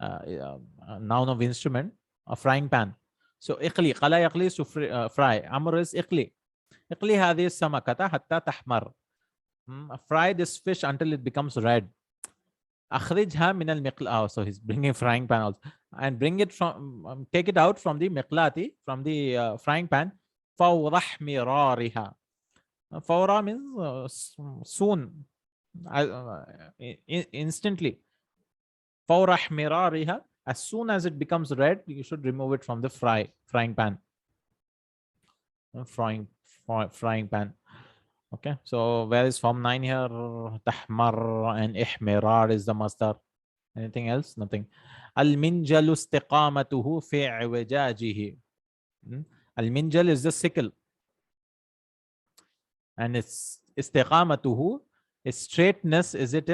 Noun of instrument, a frying pan. So iqli, qala yaqli is to fry. Amr is iqli. Iqli hadhihi samakata hatta tahmar. Fry this fish until it becomes red. Akhrijha min al miqla. So he's bringing frying pan also. And bring it from, take it out from the miqlati, from the frying pan. فور احمرارها. Fawra means soon, instantly. فور احمرارها, as soon as it becomes red, you should remove it from the frying pan. Frying pan. Okay, so where is form 9 here? Tahmar and ihmirar is the masdar. Anything else? Nothing. Al-minjalu istiqamatuhu fi iwajajihi. Al-minjal is the sickle. And its istiqamatuhu, its straightness is it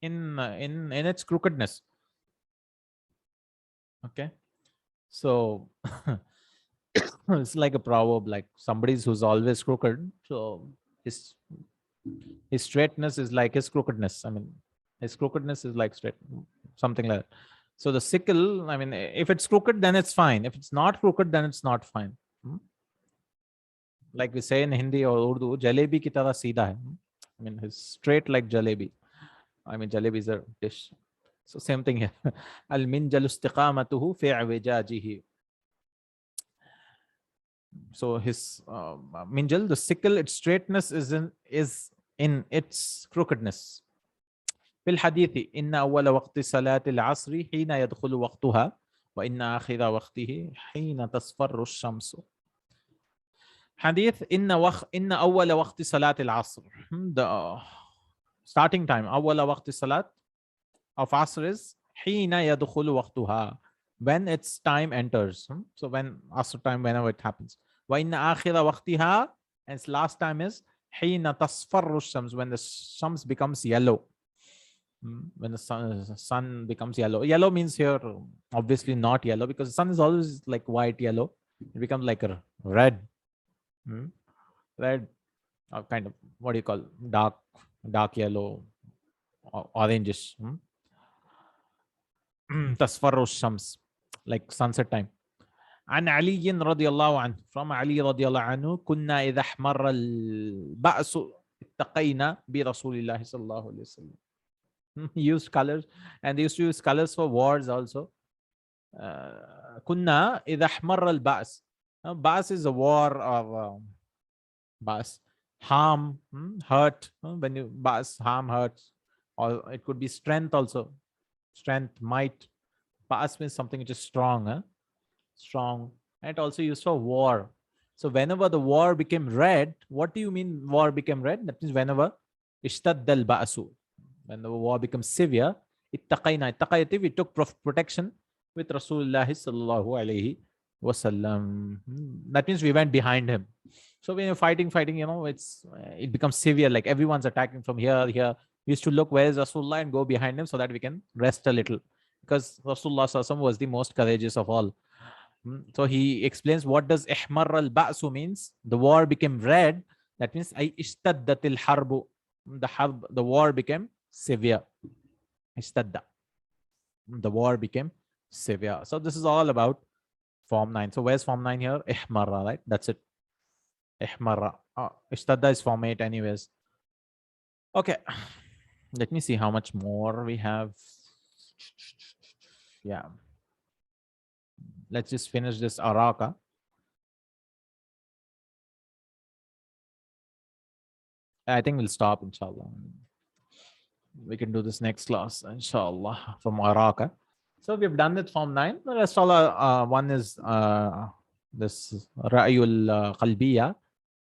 in its crookedness. Okay. So it's like a proverb, like somebody who's always crooked. So his straightness is like his crookedness. I mean, his crookedness is like straight, something like that. So the sickle, I mean, if it's crooked, then it's fine. If it's not crooked, then it's not fine. Like we say in Hindi or Urdu, jalebi ki tarah seedha hai. I mean, he's straight like jalebi. I mean, jalebi is a dish. So same thing here. Al-minjalu istiqamatuhu fi iwajajihi. So his minjal, the sickle, its straightness is in its crookedness. في الحديث إن أول وقت صلاة العصر حين يدخل وقتها وإن آخر وقته حين تصفر الشمس. Hadith إن أول وقت صلاة العصر. The starting time أول وقت صلاة of Asr is حين يدخل وقتها, when its time enters. So when Asr time, whenever it happens. وإن آخر وقتها, and its last time is حين تصفر الشمس, when the shams becomes yellow. When the sun becomes yellow. Yellow means here obviously not yellow, because the sun is always like white yellow. It becomes like a red. Red, kind of, what do you call, dark yellow, orangish. Tasfarru shams, like sunset time. عن علي رضي الله عنه, from Ali رضي الله عنه, كنا إذا احمر البأس اتقينا برسول الله صلى الله عليه وسلم. Used colors, and they used to use colors for words also. كنا إذا احمر البأس. Ba'as is a war of ba'as, harm, hurt. When you ba'as, harm, hurts. Or it could be strength also. Strength, might. Ba'as means something which is strong. Strong. And it also used for war. So whenever the war became red, what do you mean war became red? That means whenever ishtadda al-ba'asu, when the war becomes severe, ittaqayna. Ittaqayati, we took protection with Rasulullah sallallahu alayhi wasallam. That means we went behind him. So when you're fighting, you know, it becomes severe, like everyone's attacking from here. We used to look where is Rasulullah and go behind him so that we can rest a little, because Rasulullah sallallahu alaihi wasallam was the most courageous of all. So he explains what does ihmar al-ba'su means. The war became red. That means ay ishtaddatil harbu. The war became severe. Ishtadda. the war became severe. So this is all about form 9. So where's form 9 here? Ihmarra, right? That's it. Ihmarra. Ishtadda is form 8 anyways. Okay. Let me see how much more we have. Yeah. Let's just finish this araka. I think we'll stop, inshallah. We can do this next class, inshallah, from araka. So we've done it from 9. The rest all one is this ra'yul qalbiya,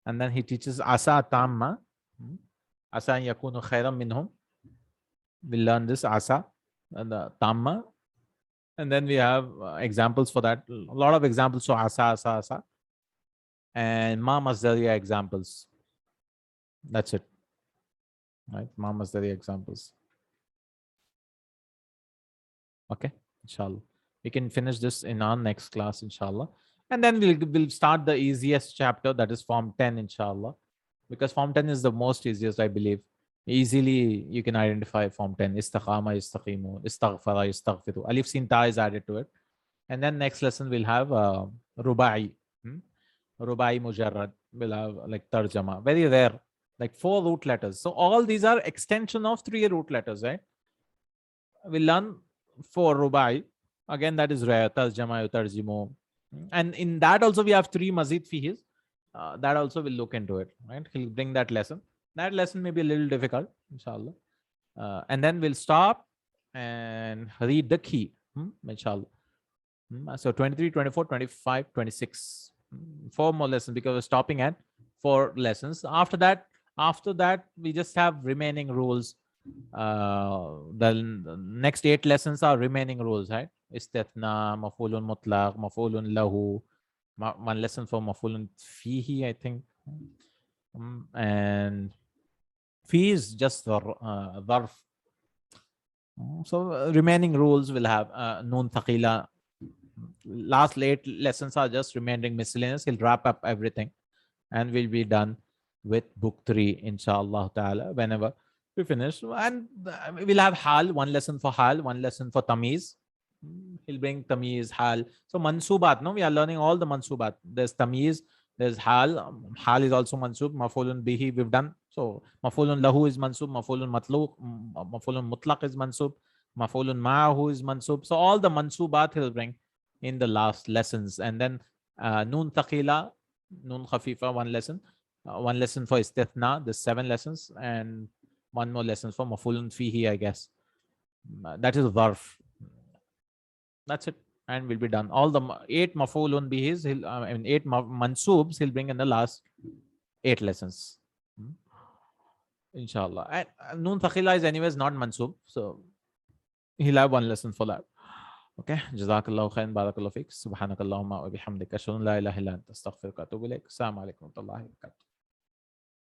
and then he teaches asa tamma, asa yakunu khairan minhum. We'll learn this asa and the tamma, and then we have examples for that. A lot of examples. So asa, and ma masdariya examples. That's it, right? Ma masdariya examples. Okay, inshallah. We can finish this in our next class, inshallah. And then we'll start the easiest chapter, that is form 10, inshallah. Because form 10 is the most easiest, I believe. Easily you can identify form 10. Istiqama, istaqimu, istaghfara, istaghfiru. Alif sin ta is added to it. And then next lesson we'll have rubai. Rubai mujarrad. We'll have like tarjama. Very rare. Like 4 root letters. So all these are extension of 3 root letters, right? We'll learn 4 rubai. Again, that is rare. Tarjama, tarjimu. And in that also we have 3 mazid fihis. That also we'll look into it, right? He'll bring that lesson. That lesson may be a little difficult, inshallah. And then we'll stop and read the key, inshallah. So 23, 24, 25, 26. 4 more lessons, because we're stopping at 4 lessons. After that, we just have remaining rules. The next 8 lessons are remaining rules, right? Istithna, maf'ulun mutlaq, maf'ulun lahu. 1 lesson for maf'ulun fihi, I think. And fi is just the dharf. So remaining rules will have noon thaqila. Last 8 lessons are just remaining miscellaneous. He'll wrap up everything and we'll be done with book 3, inshallah ta'ala, whenever we finish. And we'll have hal, 1 lesson for hal, 1 lesson for tamiz. He'll bring tamiz, hal. So mansubat, no, we are learning all the mansubat. There's tamiz, there's hal. Hal is also mansub. Maf'ulun bihi we've done. So maf'ulun lahu is mansub. Maf'ulun matluq. Maf'ulun mutlaq is mansub. Maf'ulun ma'ahu is mansub. So all the mansubat he'll bring in the last lessons. And then noon thaqila, noon khafifa, 1 lesson. 1 lesson for istithna. There's 7 lessons. And 1 more lesson for maf'ulun fihi, I guess. That is dharf. That's it. And we'll be done. All the 8 maf'ulun bihis, 8 mansubs he'll bring in the last 8 lessons. Inshallah. And noon thaqila is anyways not mansub. So he'll have 1 lesson for that. Okay. Jazakallahu Khair. Barakallahu fiqh. Subhanakallahumma wa bihamdika. Ashhadu an la ilaha illa anta astaghfiruka wa atubu ilaik. Assalamu alaikum wa rahmatullahi wa barakatuh.